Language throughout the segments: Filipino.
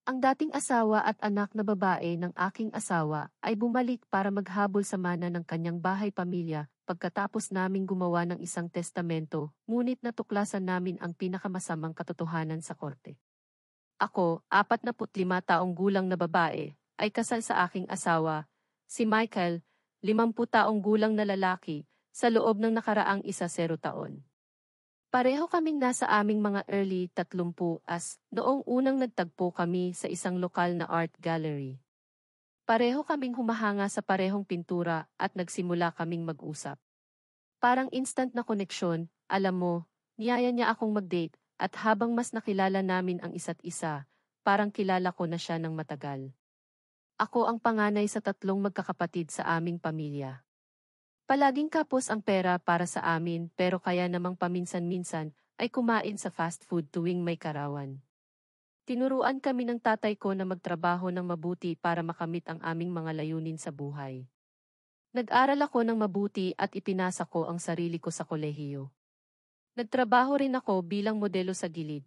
Ang dating asawa at anak na babae ng aking asawa ay bumalik para maghabol sa mana ng kanyang bahay-pamilya pagkatapos naming gumawa ng isang testamento, ngunit natuklasan namin ang pinakamasamang katotohanan sa korte. Ako, 45 taong gulang na babae, ay kasal sa aking asawa, si Michael, 50 taong gulang na lalaki, sa loob ng nakaraang 10 taon. Pareho kaming nasa aming mga early 30s noong unang nagtagpo kami sa isang lokal na art gallery. Pareho kaming humahanga sa parehong pintura at nagsimula kaming mag-usap. Parang instant na koneksyon, alam mo, niyaya niya akong mag-date at habang mas nakilala namin ang isa't isa, parang kilala ko na siya ng matagal. Ako ang panganay sa 3 magkakapatid sa aming pamilya. Palaging kapos ang pera para sa amin pero kaya namang paminsan-minsan ay kumain sa fast food tuwing may karawan. Tinuruan kami ng tatay ko na magtrabaho ng mabuti para makamit ang aming mga layunin sa buhay. Nag-aral ako ng mabuti at ipinasa ko ang sarili ko sa kolehiyo. Nagtrabaho rin ako bilang modelo sa gilid.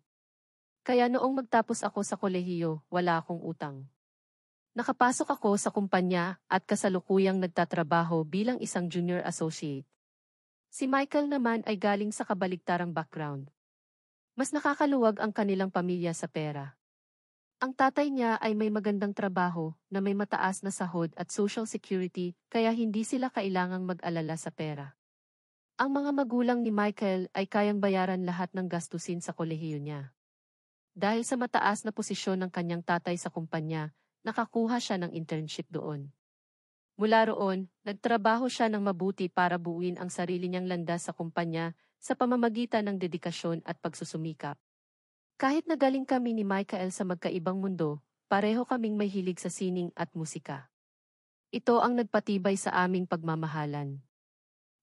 Kaya noong magtapos ako sa kolehiyo, wala akong utang. Nakapasok ako sa kumpanya at kasalukuyang nagtatrabaho bilang isang junior associate. Si Michael naman ay galing sa kabaligtarang background. Mas nakakaluwag ang kanilang pamilya sa pera. Ang tatay niya ay may magandang trabaho na may mataas na sahod at social security kaya hindi sila kailangang mag-alala sa pera. Ang mga magulang ni Michael ay kayang bayaran lahat ng gastusin sa kolehiyo niya. Dahil sa mataas na posisyon ng kanyang tatay sa kumpanya, nakakuha siya ng internship doon. Mula roon, nagtrabaho siya ng mabuti para buuin ang sarili niyang landas sa kumpanya sa pamamagitan ng dedikasyon at pagsusumikap. Kahit nagaling kami ni Michael sa magkaibang mundo, pareho kaming may hilig sa sining at musika. Ito ang nagpatibay sa aming pagmamahalan.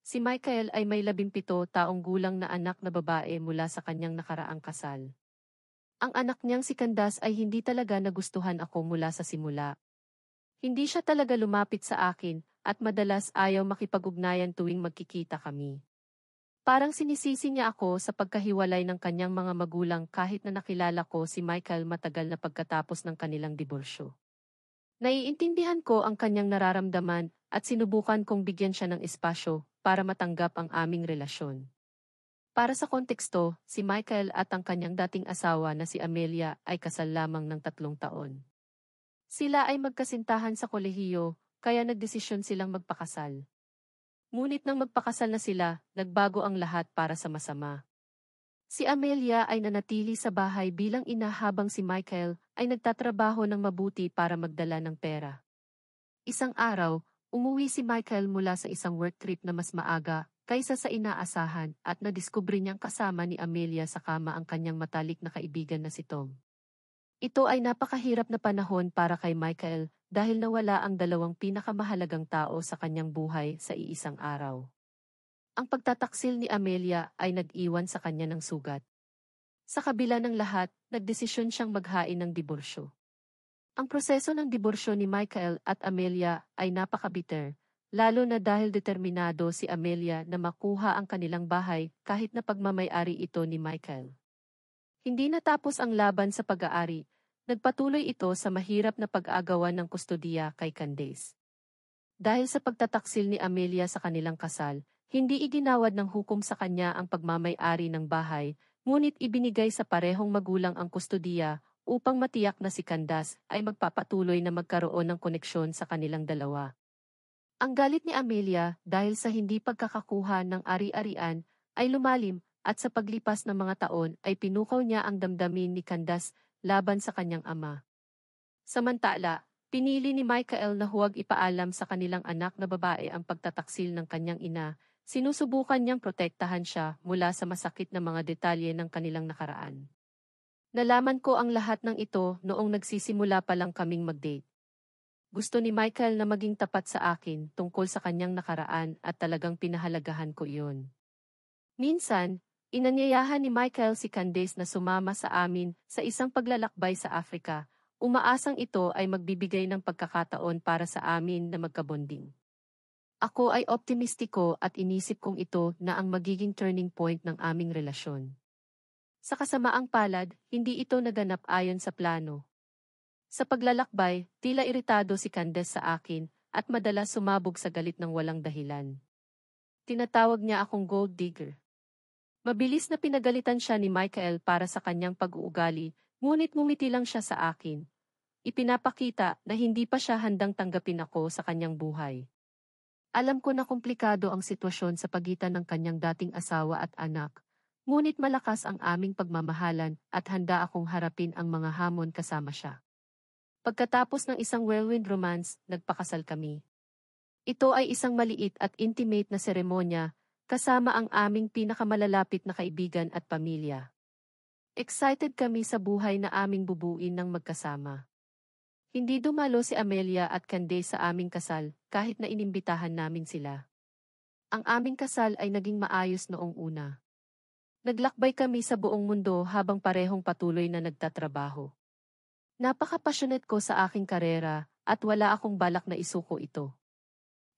Si Michael ay may 17 taong gulang na anak na babae mula sa kanyang nakaraang kasal. Ang anak niyang si Candace ay hindi talaga nagustuhan ako mula sa simula. Hindi siya talaga lumapit sa akin at madalas ayaw makipag-ugnayan tuwing magkikita kami. Parang sinisisi niya ako sa pagkahiwalay ng kanyang mga magulang kahit na nakilala ko si Michael matagal na pagkatapos ng kanilang diborsyo. Naiintindihan ko ang kanyang nararamdaman at sinubukan kong bigyan siya ng espasyo para matanggap ang aming relasyon. Para sa konteksto, si Michael at ang kanyang dating asawa na si Amelia ay kasal lamang ng 3 taon. Sila ay magkasintahan sa kolehiyo, kaya nagdesisyon silang magpakasal. Ngunit nang magpakasal na sila, nagbago ang lahat para sa masama. Si Amelia ay nanatili sa bahay bilang ina habang si Michael ay nagtatrabaho ng mabuti para magdala ng pera. Isang araw, umuwi si Michael mula sa isang work trip na mas maaga kaysa sa inaasahan at nadiskubre niyang kasama ni Amelia sa kama ang kanyang matalik na kaibigan na si Tom. Ito ay napakahirap na panahon para kay Michael dahil nawala ang dalawang pinakamahalagang tao sa kanyang buhay sa iisang araw. Ang pagtataksil ni Amelia ay nag-iwan sa kanya ng sugat. Sa kabila ng lahat, nagdesisyon siyang maghain ng diborsyo. Ang proseso ng diborsyo ni Michael at Amelia ay napakabitter, lalo na dahil determinado si Amelia na makuha ang kanilang bahay kahit na pagmamay-ari ito ni Michael. Hindi natapos ang laban sa pag-aari, nagpatuloy ito sa mahirap na pag-aagawan ng kustodiya kay Candace. Dahil sa pagtataksil ni Amelia sa kanilang kasal, hindi iginawad ng hukom sa kanya ang pagmamay-ari ng bahay, ngunit ibinigay sa parehong magulang ang kustodiya upang matiyak na si Candace ay magpapatuloy na magkaroon ng koneksyon sa kanilang dalawa. Ang galit ni Amelia dahil sa hindi pagkakakuha ng ari-arian ay lumalim at sa paglipas ng mga taon ay pinukaw niya ang damdamin ni Candace laban sa kanyang ama. Samantala, pinili ni Michael na huwag ipaalam sa kanilang anak na babae ang pagtataksil ng kanyang ina, sinusubukan niyang protektahan siya mula sa masakit na mga detalye ng kanilang nakaraan. Nalaman ko ang lahat ng ito noong nagsisimula pa lang kaming mag-date. Gusto ni Michael na maging tapat sa akin tungkol sa kanyang nakaraan at talagang pinahalagahan ko iyon. Minsan, inanyayahan ni Michael si Candace na sumama sa amin sa isang paglalakbay sa Africa, umaasang ito ay magbibigay ng pagkakataon para sa amin na magkabonding. Ako ay optimistiko at inisip kong ito na ang magiging turning point ng aming relasyon. Sa kasamaang palad, hindi ito naganap ayon sa plano. Sa paglalakbay, tila iritado si Candace sa akin at madalas sumabog sa galit ng walang dahilan. Tinatawag niya akong gold digger. Mabilis na pinagalitan siya ni Michael para sa kanyang pag-uugali, ngunit ngumiti lang siya sa akin. Ipinapakita na hindi pa siya handang tanggapin ako sa kanyang buhay. Alam ko na komplikado ang sitwasyon sa pagitan ng kanyang dating asawa at anak, ngunit malakas ang aming pagmamahalan at handa akong harapin ang mga hamon kasama siya. Pagkatapos ng isang whirlwind romance, nagpakasal kami. Ito ay isang maliit at intimate na seremonya, kasama ang aming pinakamalalapit na kaibigan at pamilya. Excited kami sa buhay na aming bubuin ng magkasama. Hindi dumalo si Amelia at Candace sa aming kasal, kahit na inimbitahan namin sila. Ang aming kasal ay naging maayos noong una. Naglakbay kami sa buong mundo habang parehong patuloy na nagtatrabaho. Napaka-passionate ko sa aking karera at wala akong balak na isuko ito.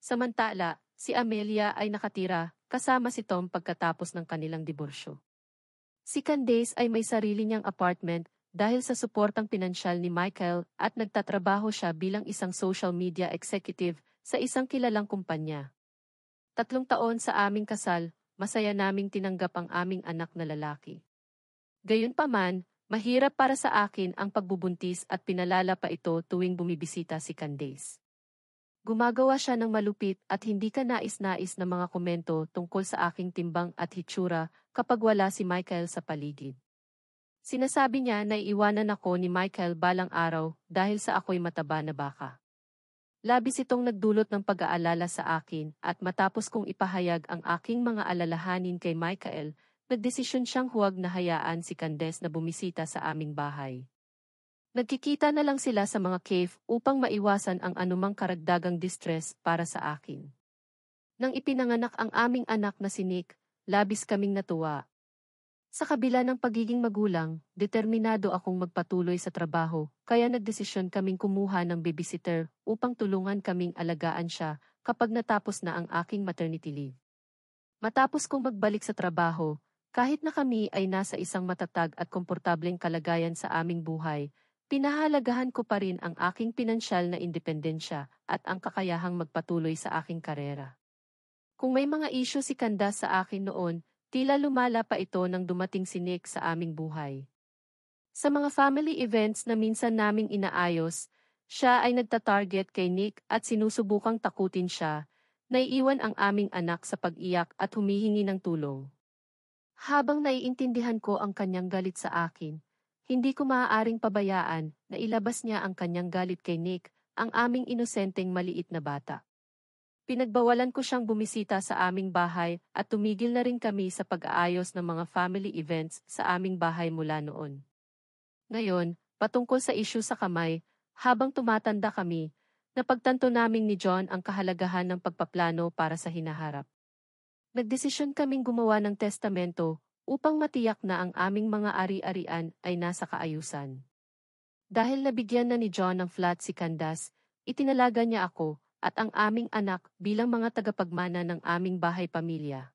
Samantala, si Amelia ay nakatira kasama si Tom pagkatapos ng kanilang diborsyo. Si Candace ay may sarili niyang apartment dahil sa suportang pinansyal ni Michael at nagtatrabaho siya bilang isang social media executive sa isang kilalang kumpanya. 3 taon sa aming kasal, masaya naming tinanggap ang aming anak na lalaki. Gayunpaman, mahirap para sa akin ang pagbubuntis at pinalala pa ito tuwing bumibisita si Candace. Gumagawa siya ng malupit at hindi ka nais-nais na mga komento tungkol sa aking timbang at hitsura kapag wala si Michael sa paligid. Sinasabi niya na iiwanan ako ni Michael balang araw dahil sa ako'y mataba na baka. Labis itong nagdulot ng pag-aalala sa akin at matapos kong ipahayag ang aking mga alalahanin kay Michael, nagdesisyon siyang huwag na hayaan si Candace na bumisita sa aming bahay. Nagkikita na lang sila sa mga cave upang maiwasan ang anumang karagdagang distress para sa akin. Nang ipinanganak ang aming anak na si Nick, labis kaming natuwa. Sa kabila ng pagiging magulang, determinado akong magpatuloy sa trabaho, kaya nagdesisyon kaming kumuha ng babysitter upang tulungan kaming alagaan siya kapag natapos na ang aking maternity leave. Matapos kong magbalik sa trabaho, kahit na kami ay nasa isang matatag at komportableng kalagayan sa aming buhay, pinahalagahan ko pa rin ang aking pinansyal na independensya at ang kakayahang magpatuloy sa aking karera. Kung may mga issue si Candace sa akin noon, tila lumala pa ito nang dumating si Nick sa aming buhay. Sa mga family events na minsan naming inaayos, siya ay nagtatarget kay Nick at sinusubukang takutin siya, naiiwan ang aming anak sa pag-iyak at humihingi ng tulong. Habang naiintindihan ko ang kanyang galit sa akin, hindi ko maaaring pabayaan na ilabas niya ang kanyang galit kay Nick, ang aming inosenteng maliit na bata. Pinagbawalan ko siyang bumisita sa aming bahay at tumigil na rin kami sa pag-aayos ng mga family events sa aming bahay mula noon. Ngayon, patungkol sa issue sa kamay, habang tumatanda kami, napagtanto naming ni John ang kahalagahan ng pagpaplano para sa hinaharap. Nagdesisyon kaming gumawa ng testamento upang matiyak na ang aming mga ari-arian ay nasa kaayusan. Dahil nabigyan na ni John ng flat si Candace, itinalaga niya ako at ang aming anak bilang mga tagapagmana ng aming bahay-pamilya.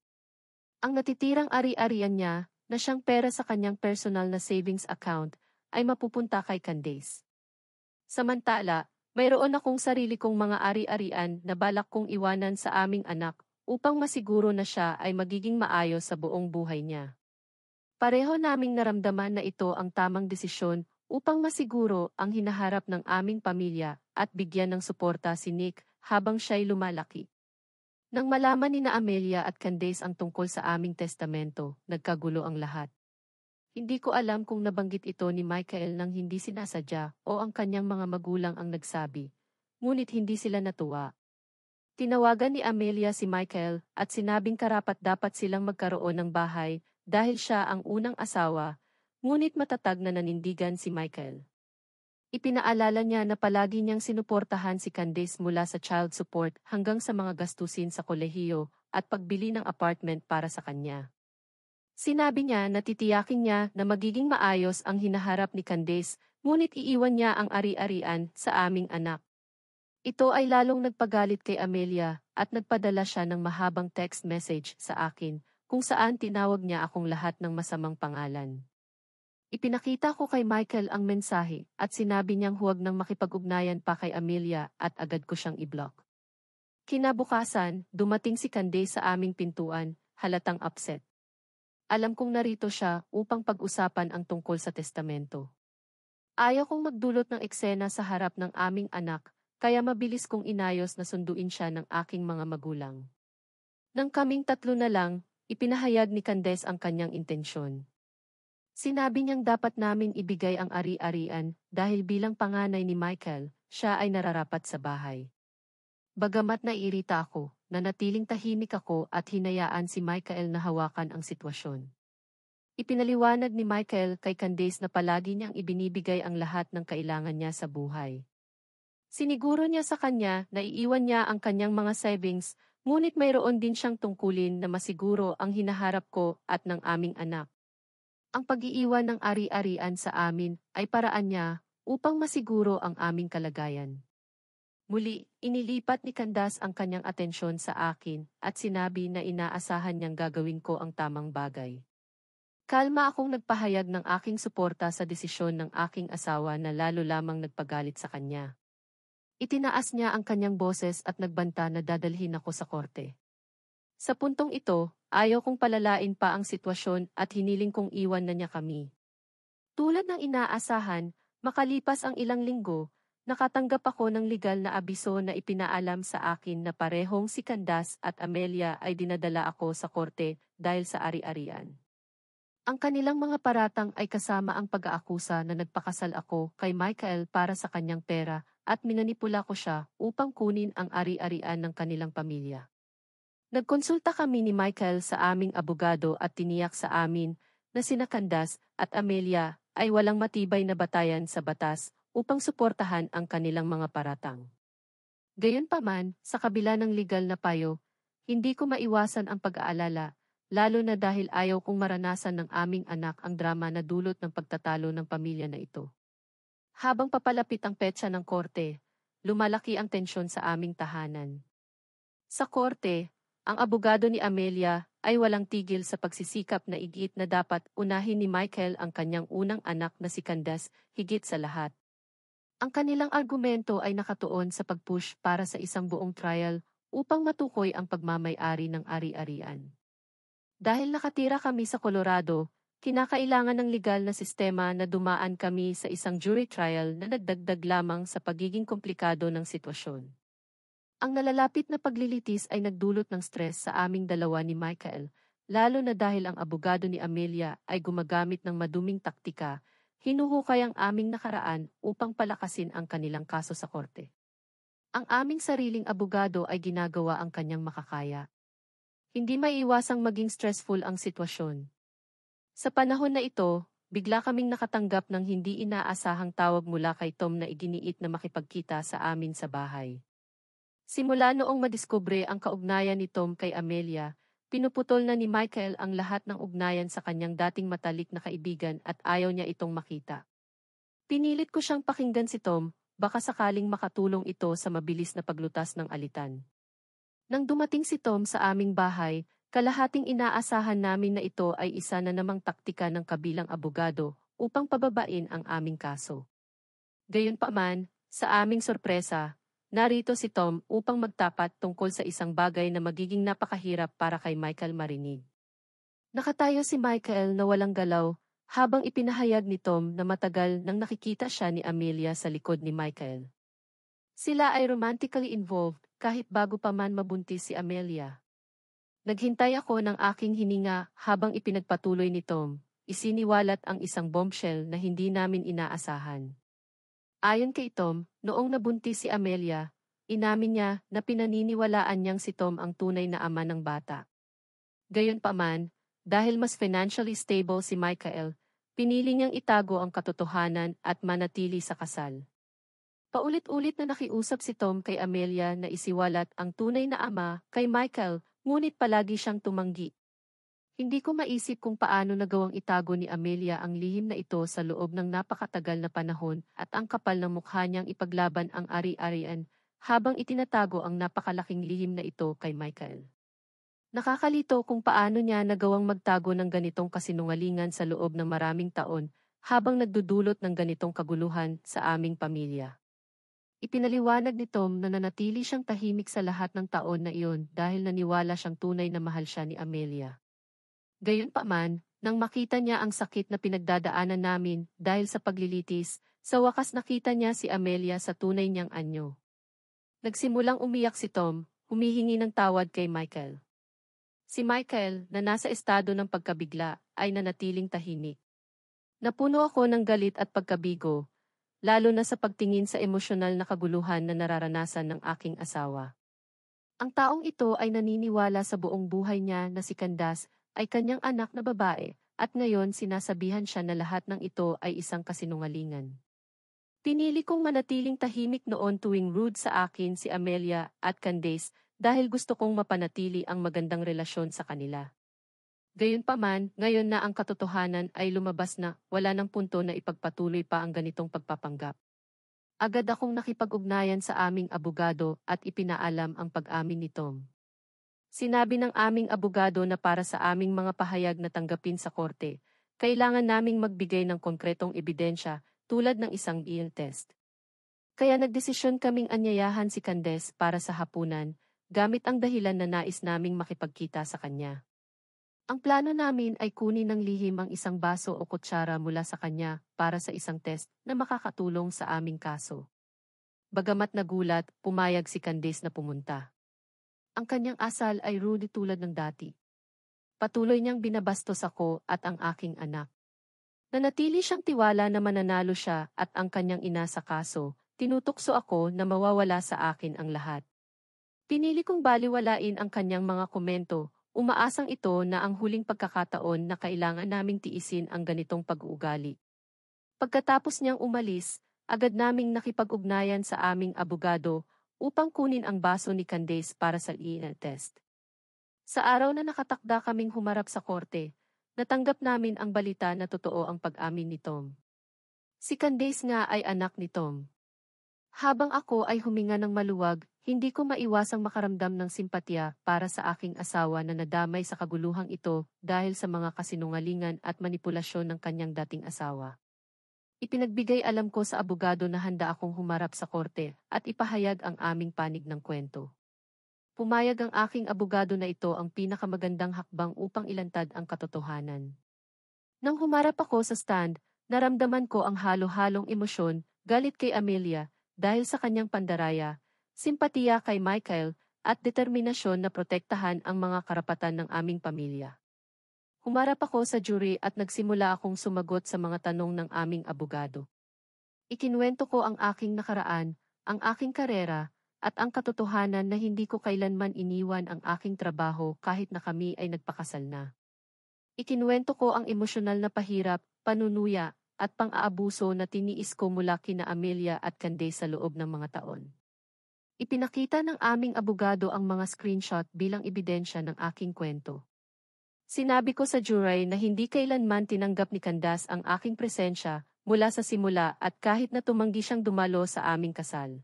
Ang natitirang ari-arian niya, na siyang pera sa kanyang personal na savings account, ay mapupunta kay Candace. Samantala, mayroon akong sarili kong mga ari-arian na balak kong iwanan sa aming anak upang masiguro na siya ay magiging maayos sa buong buhay niya. Pareho naming naramdaman na ito ang tamang desisyon upang masiguro ang hinaharap ng aming pamilya at bigyan ng suporta si Nick habang siya'y lumalaki. Nang malaman ni na Amelia at Candace ang tungkol sa aming testamento, nagkagulo ang lahat. Hindi ko alam kung nabanggit ito ni Michael nang hindi sinasadya o ang kanyang mga magulang ang nagsabi, ngunit hindi sila natuwa. Tinawagan ni Amelia si Michael at sinabing karapat-dapat silang magkaroon ng bahay dahil siya ang unang asawa, ngunit matatag na nanindigan si Michael. Ipinaalala niya na palagi niyang sinuportahan si Candace mula sa child support hanggang sa mga gastusin sa kolehiyo at pagbili ng apartment para sa kanya. Sinabi niya na titiyakin niya na magiging maayos ang hinaharap ni Candace, ngunit iiwan niya ang ari-arian sa aming anak. Ito ay lalong nagpagalit kay Amelia at nagpadala siya ng mahabang text message sa akin kung saan tinawag niya akong lahat ng masamang pangalan. Ipinakita ko kay Michael ang mensahe at sinabi niyang huwag nang makipag-ugnayan pa kay Amelia at agad ko siyang i-block. Kinabukasan, dumating si Candace sa aming pintuan, halatang upset. Alam kong narito siya upang pag-usapan ang tungkol sa testamento. Ayaw kong magdulot ng eksena sa harap ng aming anak, kaya mabilis kong inayos na sunduin siya ng aking mga magulang. Nang kaming tatlo na lang, ipinahayag ni Candace ang kanyang intensyon. Sinabi niyang dapat namin ibigay ang ari-arian dahil bilang panganay ni Michael, siya ay nararapat sa bahay. Bagamat naiirita ako, nanatiling tahimik ako at hinayaan si Michael na hawakan ang sitwasyon. Ipinaliwanag ni Michael kay Candace na palagi niyang ibinibigay ang lahat ng kailangan niya sa buhay. Siniguro niya sa kanya na iiwan niya ang kanyang mga savings, ngunit mayroon din siyang tungkulin na masiguro ang hinaharap ko at ng aming anak. Ang pag-iiwan ng ari-arian sa amin ay paraan niya upang masiguro ang aming kalagayan. Muli, inilipat ni Candace ang kanyang atensyon sa akin at sinabi na inaasahan niyang gagawin ko ang tamang bagay. Kalma akong nagpahayag ng aking suporta sa desisyon ng aking asawa na lalo lamang nagpagalit sa kanya. Itinaas niya ang kanyang boses at nagbanta na dadalhin ako sa korte. Sa puntong ito, ayaw kong palalain pa ang sitwasyon at hiniling kong iwan na niya kami. Tulad ng inaasahan, makalipas ang ilang linggo, nakatanggap ako ng legal na abiso na ipinaalam sa akin na parehong si Candace at Amelia ay dinadala ako sa korte dahil sa ari-arian. Ang kanilang mga paratang ay kasama ang pag-aakusa na nagpakasal ako kay Michael para sa kanyang pera at minanipula ko siya upang kunin ang ari-arian ng kanilang pamilya. Nagkonsulta kami ni Michael sa aming abogado at tiniyak sa amin na sina Candace at Amelia ay walang matibay na batayan sa batas upang suportahan ang kanilang mga paratang. Gayunpaman, sa kabila ng legal na payo, hindi ko maiwasan ang pag-aalala, lalo na dahil ayaw kong maranasan ng aming anak ang drama na dulot ng pagtatalo ng pamilya na ito. Habang papalapit ang petsa ng korte, lumalaki ang tensyon sa aming tahanan. Sa korte, ang abogado ni Amelia ay walang tigil sa pagsisikap na igit na dapat unahin ni Michael ang kanyang unang anak na si Candace higit sa lahat. Ang kanilang argumento ay nakatuon sa pag-push para sa isang buong trial upang matukoy ang pagmamay-ari ng ari-arian. Dahil nakatira kami sa Colorado, kinakailangan ng legal na sistema na dumaan kami sa isang jury trial na nagdagdag lamang sa pagiging komplikado ng sitwasyon. Ang nalalapit na paglilitis ay nagdulot ng stress sa aming dalawa ni Michael, lalo na dahil ang abogado ni Amelia ay gumagamit ng maduming taktika, hinuhukay ang aming nakaraan upang palakasin ang kanilang kaso sa korte. Ang aming sariling abogado ay ginagawa ang kanyang makakaya. Hindi maiiwasang maging stressful ang sitwasyon. Sa panahon na ito, bigla kaming nakatanggap ng hindi inaasahang tawag mula kay Tom na iginiit na makipagkita sa amin sa bahay. Simula noong madiskubre ang kaugnayan ni Tom kay Amelia, pinuputol na ni Michael ang lahat ng ugnayan sa kanyang dating matalik na kaibigan at ayaw niya itong makita. Pinilit ko siyang pakinggan si Tom, baka sakaling makatulong ito sa mabilis na paglutas ng alitan. Nang dumating si Tom sa aming bahay, kalahating inaasahan namin na ito ay isa na namang taktika ng kabilang abogado upang pababain ang aming kaso. Gayunpaman, sa aming sorpresa, narito si Tom upang magtapat tungkol sa isang bagay na magiging napakahirap para kay Michael marinig. Nakatayo si Michael na walang galaw, habang ipinahayag ni Tom na matagal nang nakikita siya ni Amelia sa likod ni Michael. Sila ay romantically involved kahit bago pa man mabuntis si Amelia. Naghintay ako ng aking hininga habang ipinagpatuloy ni Tom, isiniwalat ang isang bombshell na hindi namin inaasahan. Ayon kay Tom, noong nabuntis si Amelia, inamin niya na pinaniniwalaan niyang si Tom ang tunay na ama ng bata. Gayunpaman, dahil mas financially stable si Michael, pinili niyang itago ang katotohanan at manatili sa kasal. Paulit-ulit na nakiusap si Tom kay Amelia na isiwalat ang tunay na ama kay Michael, ngunit palagi siyang tumanggi. Hindi ko maisip kung paano nagawang itago ni Amelia ang lihim na ito sa loob ng napakatagal na panahon at ang kapal ng mukha niyang ipaglaban ang ari-arian habang itinatago ang napakalaking lihim na ito kay Michael. Nakakalito kung paano niya nagawang magtago ng ganitong kasinungalingan sa loob ng maraming taon habang nagdudulot ng ganitong kaguluhan sa aming pamilya. Ipinaliwanag ni Tom na nanatili siyang tahimik sa lahat ng taon na iyon dahil naniwala siyang tunay na mahal siya ni Amelia. Gayunpaman, nang makita niya ang sakit na pinagdadaanan namin dahil sa paglilitis, sa wakas nakita niya si Amelia sa tunay niyang anyo. Nagsimulang umiyak si Tom, humihingi ng tawad kay Michael. Si Michael, na nasa estado ng pagkabigla, ay nanatiling tahimik. Napuno ako ng galit at pagkabigo, lalo na sa pagtingin sa emosyonal na kaguluhan na nararanasan ng aking asawa. Ang taong ito ay naniniwala sa buong buhay niya na si Candace ay kanyang anak na babae, at ngayon sinasabihan siya na lahat ng ito ay isang kasinungalingan. Pinili kong manatiling tahimik noon tuwing rude sa akin si Amelia at Candace dahil gusto kong mapanatili ang magandang relasyon sa kanila. Gayunpaman, ngayon na ang katotohanan ay lumabas na wala ng punto na ipagpatuloy pa ang ganitong pagpapanggap. Agad akong nakipag-ugnayan sa aming abogado at ipinaalam ang pag-amin ni Tom. Sinabi ng aming abogado na para sa aming mga pahayag na tanggapin sa korte, kailangan naming magbigay ng konkretong ebidensya tulad ng isang DNA test. Kaya nagdesisyon kaming anyayahan si Candace para sa hapunan, gamit ang dahilan na nais naming makipagkita sa kanya. Ang plano namin ay kunin ng lihim ang isang baso o kutsara mula sa kanya para sa isang test na makakatulong sa aming kaso. Bagamat nagulat, pumayag si Candace na pumunta. Ang kanyang asal ay rude tulad ng dati. Patuloy niyang binabastos ako at ang aking anak. Nanatili siyang tiwala na mananalo siya at ang kanyang ina sa kaso, tinutukso ako na mawawala sa akin ang lahat. Pinili kong baliwalain ang kanyang mga komento, umaasang ito na ang huling pagkakataon na kailangan naming tiisin ang ganitong pag-uugali. Pagkatapos niyang umalis, agad naming nakipag-ugnayan sa aming abogado upang kunin ang baso ni Candace para sa DNA test. Sa araw na nakatakda kaming humarap sa korte, natanggap namin ang balita na totoo ang pag-amin ni Tom. Si Candace nga ay anak ni Tom. Habang ako ay huminga ng maluwag, hindi ko maiwasang makaramdam ng simpatya para sa aking asawa na nadamay sa kaguluhang ito dahil sa mga kasinungalingan at manipulasyon ng kanyang dating asawa. Ipinagbigay alam ko sa abogado na handa akong humarap sa korte at ipahayag ang aming panig ng kwento. Pumayag ang aking abogado na ito ang pinakamagandang hakbang upang ilantad ang katotohanan. Nang humarap ako sa stand, naramdaman ko ang halo-halong emosyon, galit kay Amelia, dahil sa kanyang pandaraya, simpatiya kay Michael, at determinasyon na protektahan ang mga karapatan ng aming pamilya. Humarap ako sa jury at nagsimula akong sumagot sa mga tanong ng aming abogado. Ikinuwento ko ang aking nakaraan, ang aking karera, at ang katotohanan na hindi ko kailanman iniwan ang aking trabaho kahit na kami ay nagpakasal na. Ikinuwento ko ang emosyonal na pahirap, panunuya, at pang-aabuso na tiniis ko mula kina Amelia at Candace sa loob ng mga taon. Ipinakita ng aming abogado ang mga screenshot bilang ebidensya ng aking kwento. Sinabi ko sa jury na hindi kailanman tinanggap ni Candace ang aking presensya mula sa simula at kahit na tumanggi siyang dumalo sa aming kasal.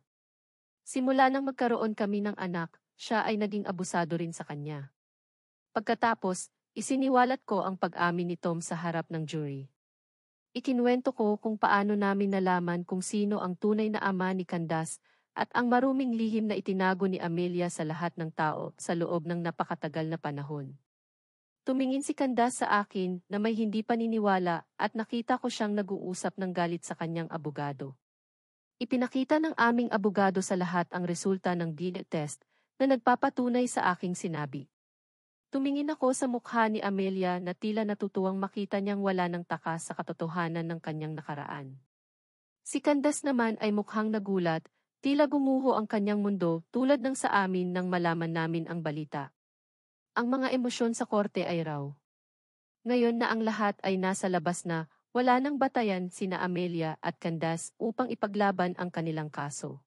Simula nang magkaroon kami ng anak, siya ay naging abusado rin sa kanya. Pagkatapos, isiniwalat ko ang pag-amin ni Tom sa harap ng jury. Ikinuwento ko kung paano namin nalaman kung sino ang tunay na ama ni Candace at ang maruming lihim na itinago ni Amelia sa lahat ng tao sa loob ng napakatagal na panahon. Tumingin si Candace sa akin na may hindi paniniwala at nakita ko siyang nag-uusap ng galit sa kanyang abogado. Ipinakita ng aming abogado sa lahat ang resulta ng DNA test na nagpapatunay sa aking sinabi. Tumingin ako sa mukha ni Amelia na tila natutuwang makita niyang wala ng takas sa katotohanan ng kanyang nakaraan. Si Candace naman ay mukhang nagulat, tila gumuho ang kanyang mundo tulad ng sa amin nang malaman namin ang balita. Ang mga emosyon sa korte ay raw. Ngayon na ang lahat ay nasa labas na, wala nang batayan sina Amelia at Candace upang ipaglaban ang kanilang kaso.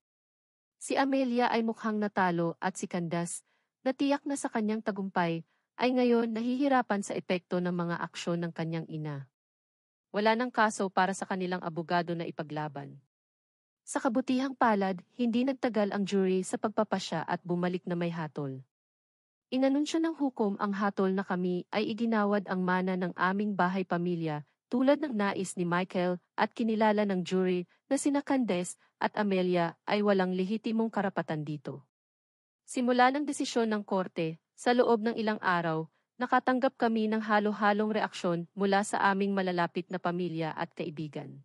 Si Amelia ay mukhang natalo at si Candace, na tiyak na sa kanyang tagumpay, ay ngayon nahihirapan sa epekto ng mga aksyon ng kanyang ina. Wala nang kaso para sa kanilang abogado na ipaglaban. Sa kabutihang palad, hindi nagtagal ang jury sa pagpapasya at bumalik na may hatol. Inanunsyo ng hukom ang hatol na kami ay iginawad ang mana ng aming bahay pamilya, tulad ng nais ni Michael at kinilala ng jury na sina Candace at Amelia ay walang lehitimong karapatan dito. Simula ng desisyon ng korte, sa loob ng ilang araw, nakatanggap kami ng halo-halong reaksyon mula sa aming malalapit na pamilya at kaibigan.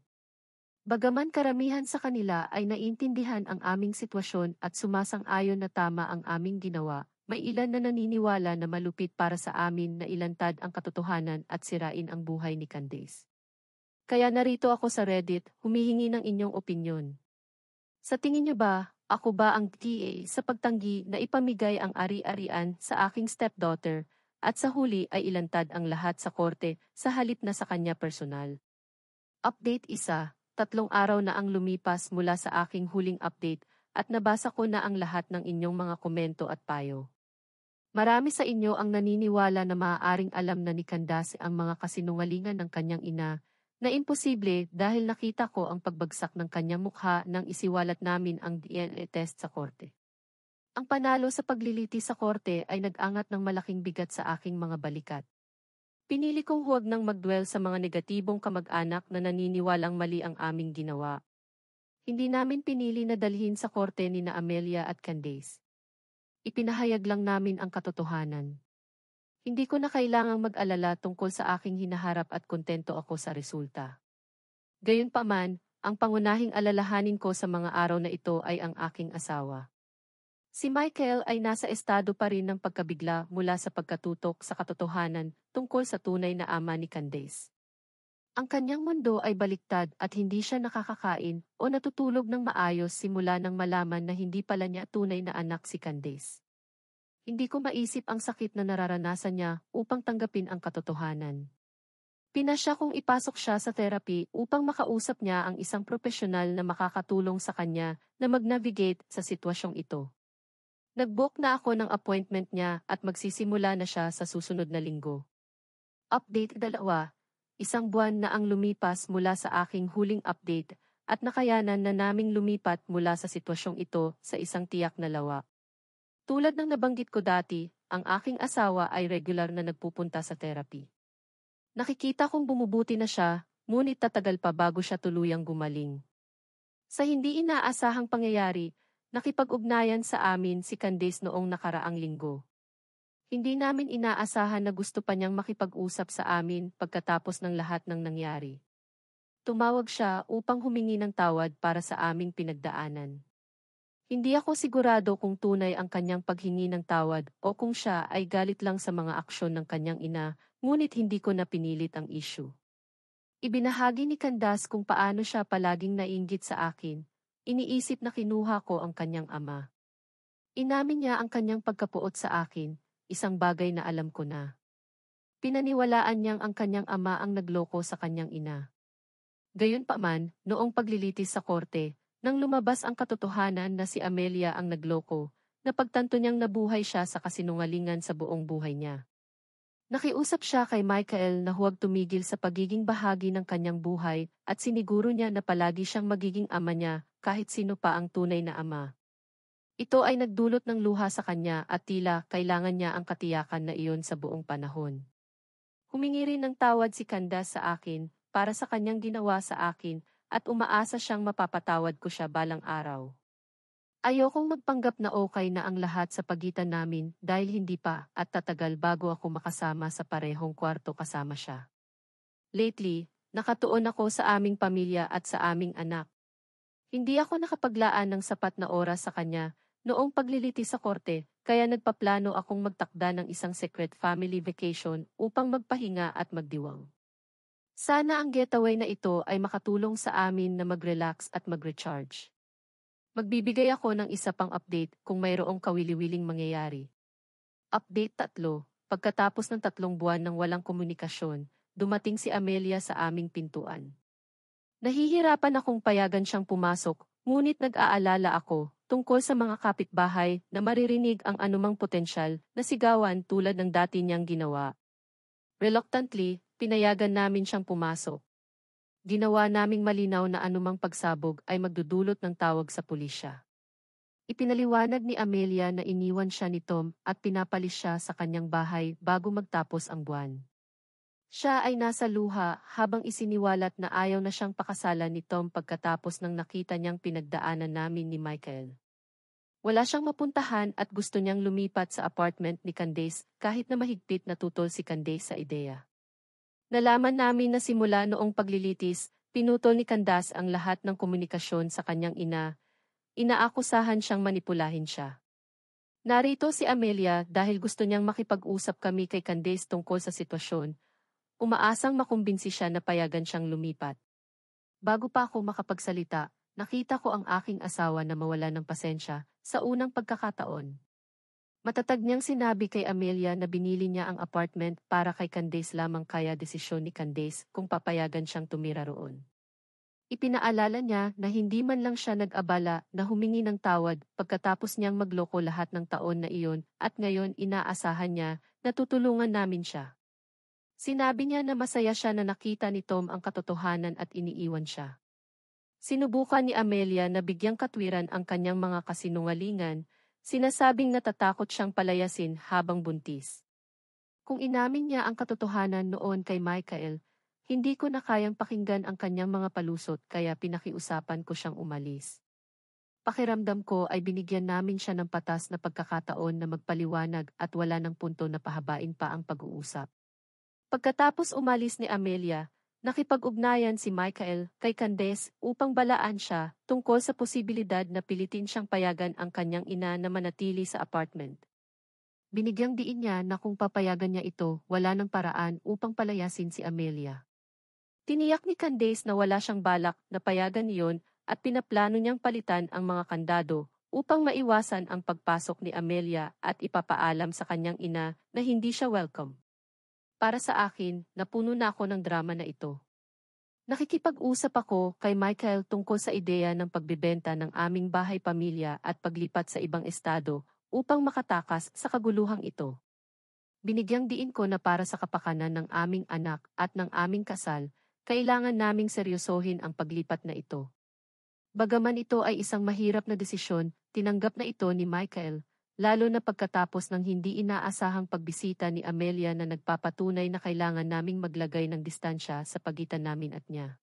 Bagaman karamihan sa kanila ay naiintindihan ang aming sitwasyon at sumasang-ayon na tama ang aming ginawa, may ilan na naniniwala na malupit para sa amin na ilantad ang katotohanan at sirain ang buhay ni Candace. Kaya narito ako sa Reddit, humihingi ng inyong opinyon. Sa tingin niyo ba, ako ba ang TA sa pagtanggi na ipamigay ang ari-arian sa aking stepdaughter at sa huli ay ilantad ang lahat sa korte sa halip na sa kanya personal? Update 1. 3 araw na ang lumipas mula sa aking huling update at nabasa ko na ang lahat ng inyong mga komento at payo. Marami sa inyo ang naniniwala na maaaring alam na ni Candace ang mga kasinungalingan ng kanyang ina, na imposible dahil nakita ko ang pagbagsak ng kanyang mukha nang isiwalat namin ang DNA test sa korte. Ang panalo sa pagliliti sa korte ay nag-angat ng malaking bigat sa aking mga balikat. Pinili kong huwag nang magdwell sa mga negatibong kamag-anak na naniniwalang mali ang aming ginawa. Hindi namin pinili na dalhin sa korte ni na Amelia at Candace. Ipinahayag lang namin ang katotohanan. Hindi ko na kailangang mag-alala tungkol sa aking hinaharap at kontento ako sa resulta. Gayunpaman, ang pangunahing alalahanin ko sa mga araw na ito ay ang aking asawa. Si Michael ay nasa estado pa rin ng pagkabigla mula sa pagkatutok sa katotohanan tungkol sa tunay na ama ni Candace. Ang kanyang mundo ay baliktad at hindi siya nakakakain o natutulog ng maayos simula nang malaman na hindi pala niya tunay na anak si Candace. Hindi ko maisip ang sakit na nararanasan niya upang tanggapin ang katotohanan. Pinasya kong ipasok siya sa therapy upang makausap niya ang isang profesional na makakatulong sa kanya na mag-navigate sa sitwasyong ito. Nag-book na ako ng appointment niya at magsisimula na siya sa susunod na linggo. Update 2. 1 buwan na ang lumipas mula sa aking huling update at nakayanan na naming lumipat mula sa sitwasyong ito sa isang tiyak na lawa. Tulad ng nabanggit ko dati, ang aking asawa ay regular na nagpupunta sa therapy. Nakikita kong bumubuti na siya, ngunit tatagal pa bago siya tuluyang gumaling. Sa hindi inaasahang pangyayari, nakipag-ugnayan sa amin si Candace noong nakaraang linggo. Hindi namin inaasahan na gusto pa niyang makipag-usap sa amin pagkatapos ng lahat ng nangyari. Tumawag siya upang humingi ng tawad para sa aming pinagdaanan. Hindi ako sigurado kung tunay ang kanyang paghingi ng tawad o kung siya ay galit lang sa mga aksyon ng kanyang ina, ngunit hindi ko na pinilit ang issue. Ibinahagi ni Candace kung paano siya palaging naiinggit sa akin. Iniisip na kinuha ko ang kanyang ama. Inamin niya ang kanyang pagkapuot sa akin, isang bagay na alam ko na. Pinaniwalaan niyang ang kanyang ama ang nagloko sa kanyang ina. Gayunpaman, noong paglilitis sa korte, nang lumabas ang katotohanan na si Amelia ang nagloko, napagtanto niyang nabuhay siya sa kasinungalingan sa buong buhay niya. Nakiusap siya kay Michael na huwag tumigil sa pagiging bahagi ng kanyang buhay at siniguro niya na palagi siyang magiging ama niya kahit sino pa ang tunay na ama. Ito ay nagdulot ng luha sa kanya at tila kailangan niya ang katiyakan na iyon sa buong panahon. Humingi rin ng tawad si Candace sa akin para sa kanyang ginawa sa akin at umaasa siyang mapapatawad ko siya balang araw. Ayokong magpanggap na okay na ang lahat sa pagitan namin dahil hindi pa at tatagal bago ako makasama sa parehong kwarto kasama siya. Lately, nakatuon ako sa aming pamilya at sa aming anak. Hindi ako nakapaglaan ng sapat na oras sa kanya noong pagliliti sa korte, kaya nagpaplano akong magtakda ng isang secret family vacation upang magpahinga at magdiwang. Sana ang getaway na ito ay makatulong sa amin na mag-relax at mag-recharge. Magbibigay ako ng isa pang update kung mayroong kawili-wiling mangyayari. Update 3. Pagkatapos ng 3 buwan ng walang komunikasyon, dumating si Amelia sa aming pintuan. Nahihirapan akong payagan siyang pumasok, ngunit nag-aalala ako tungkol sa mga kapitbahay na maririnig ang anumang potensyal na sigawan tulad ng dati niyang ginawa. Reluctantly, pinayagan namin siyang pumasok. Ginawa naming malinaw na anumang pagsabog ay magdudulot ng tawag sa pulisya. Ipinaliwanag ni Amelia na iniwan siya ni Tom at pinapalis siya sa kanyang bahay bago magtapos ang buwan. Siya ay nasa luha habang isiniwalat na ayaw na siyang pakasalan ni Tom pagkatapos ng nakita niyang pinagdaanan namin ni Michael. Wala siyang mapuntahan at gusto niyang lumipat sa apartment ni Candace kahit na mahigpit na tutol si Candace sa ideya. Nalaman namin na simula noong paglilitis, pinutol ni Candace ang lahat ng komunikasyon sa kanyang ina, inaakusahan siyang manipulahin siya. Narito si Amelia dahil gusto niyang makipag-usap kami kay Candace tungkol sa sitwasyon, umaasang makumbinsi siya na payagan siyang lumipat. Bago pa ako makapagsalita, nakita ko ang aking asawa na mawala ng pasensya sa unang pagkakataon. Matatag niyang sinabi kay Amelia na binili niya ang apartment para kay Candace lamang kaya desisyon ni Candace kung papayagan siyang tumira roon. Ipinaalala niya na hindi man lang siya nag-abala na humingi ng tawad pagkatapos niyang magloko lahat ng taon na iyon at ngayon inaasahan niya na tutulungan namin siya. Sinabi niya na masaya siya na nakita ni Tom ang katotohanan at iniiwan siya. Sinubukan ni Amelia na bigyang katwiran ang kanyang mga kasinungalingan, sinasabing natatakot siyang palayasin habang buntis. Kung inamin niya ang katotohanan noon kay Michael, hindi ko na kayang pakinggan ang kanyang mga palusot kaya pinakiusapan ko siyang umalis. Pakiramdam ko ay binigyan namin siya ng patas na pagkakataon na magpaliwanag at wala ng punto na pahabain pa ang pag-uusap. Pagkatapos umalis ni Amelia, nakipag-ugnayan si Michael kay Candace upang balaan siya tungkol sa posibilidad na pilitin siyang payagan ang kanyang ina na manatili sa apartment. Binigyang diin niya na kung papayagan niya ito, wala ng paraan upang palayasin si Amelia. Tiniyak ni Candace na wala siyang balak na payagan iyon at pinaplano niyang palitan ang mga kandado upang maiwasan ang pagpasok ni Amelia at ipapaalam sa kanyang ina na hindi siya welcome. Para sa akin, napuno na ako ng drama na ito. Nakikipag-usap ako kay Michael tungkol sa ideya ng pagbibenta ng aming bahay pamilya at paglipat sa ibang estado upang makatakas sa kaguluhang ito. Binigyang diin ko na para sa kapakanan ng aming anak at ng aming kasal, kailangan naming seryosohin ang paglipat na ito. Bagaman ito ay isang mahirap na desisyon, tinanggap na ito ni Michael, lalo na pagkatapos ng hindi inaasahang pagbisita ni Amelia na nagpapatunay na kailangan naming maglagay ng distansya sa pagitan namin at niya.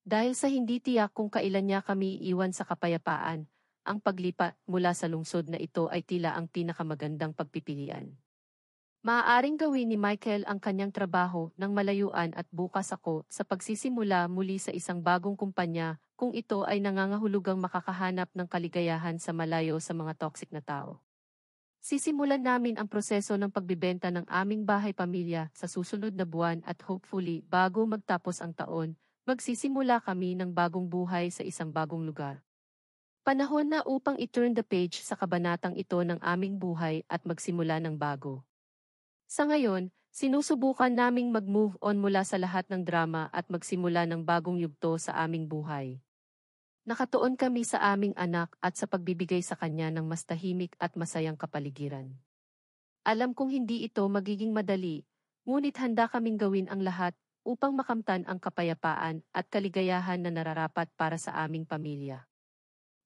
Dahil sa hindi tiyak kung kailan niya kami iiwan sa kapayapaan, ang paglipat mula sa lungsod na ito ay tila ang pinakamagandang pagpipilian. Maaaring gawin ni Michael ang kanyang trabaho ng malayuan at bukas ako sa pagsisimula muli sa isang bagong kumpanya kung ito ay nangangahulugang makakahanap ng kaligayahan sa malayo sa mga toxic na tao. Sisimulan namin ang proseso ng pagbibenta ng aming bahay pamilya sa susunod na buwan at hopefully bago magtapos ang taon, magsisimula kami ng bagong buhay sa isang bagong lugar. Panahon na upang i-turn the page sa kabanatang ito ng aming buhay at magsimula ng bago. Sa ngayon, sinusubukan naming mag-move on mula sa lahat ng drama at magsimula ng bagong yugto sa aming buhay. Nakatuon kami sa aming anak at sa pagbibigay sa kanya ng mas tahimik at masayang kapaligiran. Alam kong hindi ito magiging madali, ngunit handa kaming gawin ang lahat upang makamtan ang kapayapaan at kaligayahan na nararapat para sa aming pamilya.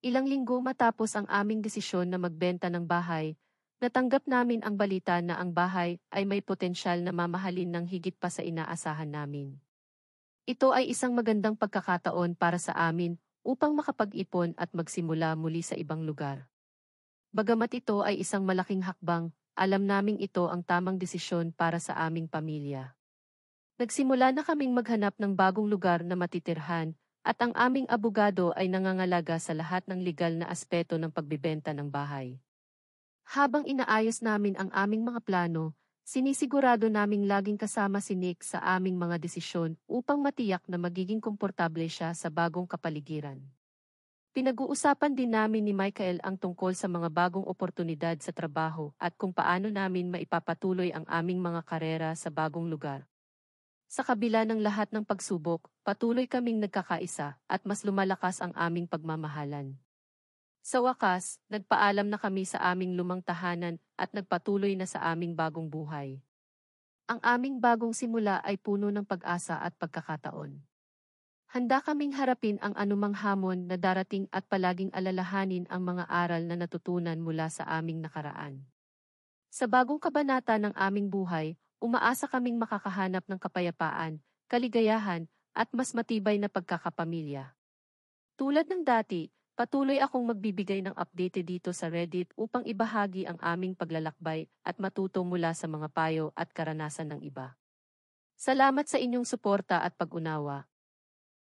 Ilang linggo matapos ang aming desisyon na magbenta ng bahay, natanggap namin ang balita na ang bahay ay may potensyal na mamahalin ng higit pa sa inaasahan namin. Ito ay isang magandang pagkakataon para sa amin upang makapag-ipon at magsimula muli sa ibang lugar. Bagamat ito ay isang malaking hakbang, alam naming ito ang tamang desisyon para sa aming pamilya. Nagsimula na kaming maghanap ng bagong lugar na matitirhan at ang aming abogado ay nangangalaga sa lahat ng legal na aspeto ng pagbibenta ng bahay. Habang inaayos namin ang aming mga plano, sinisigurado naming laging kasama si Nick sa aming mga desisyon upang matiyak na magiging komportable siya sa bagong kapaligiran. Pinag-uusapan din namin ni Michael ang tungkol sa mga bagong oportunidad sa trabaho at kung paano namin maipapatuloy ang aming mga karera sa bagong lugar. Sa kabila ng lahat ng pagsubok, patuloy kaming nagkakaisa at mas lumalakas ang aming pagmamahalan. Sa wakas, nagpaalam na kami sa aming lumang tahanan at nagpatuloy na sa aming bagong buhay. Ang aming bagong simula ay puno ng pag-asa at pagkakataon. Handa kaming harapin ang anumang hamon na darating at palaging alalahanin ang mga aral na natutunan mula sa aming nakaraan. Sa bagong kabanata ng aming buhay, umaasa kaming makakahanap ng kapayapaan, kaligayahan, at mas matibay na pagkakapamilya. Tulad ng dati, patuloy akong magbibigay ng update dito sa Reddit upang ibahagi ang aming paglalakbay at matuto mula sa mga payo at karanasan ng iba. Salamat sa inyong suporta at pag-unawa.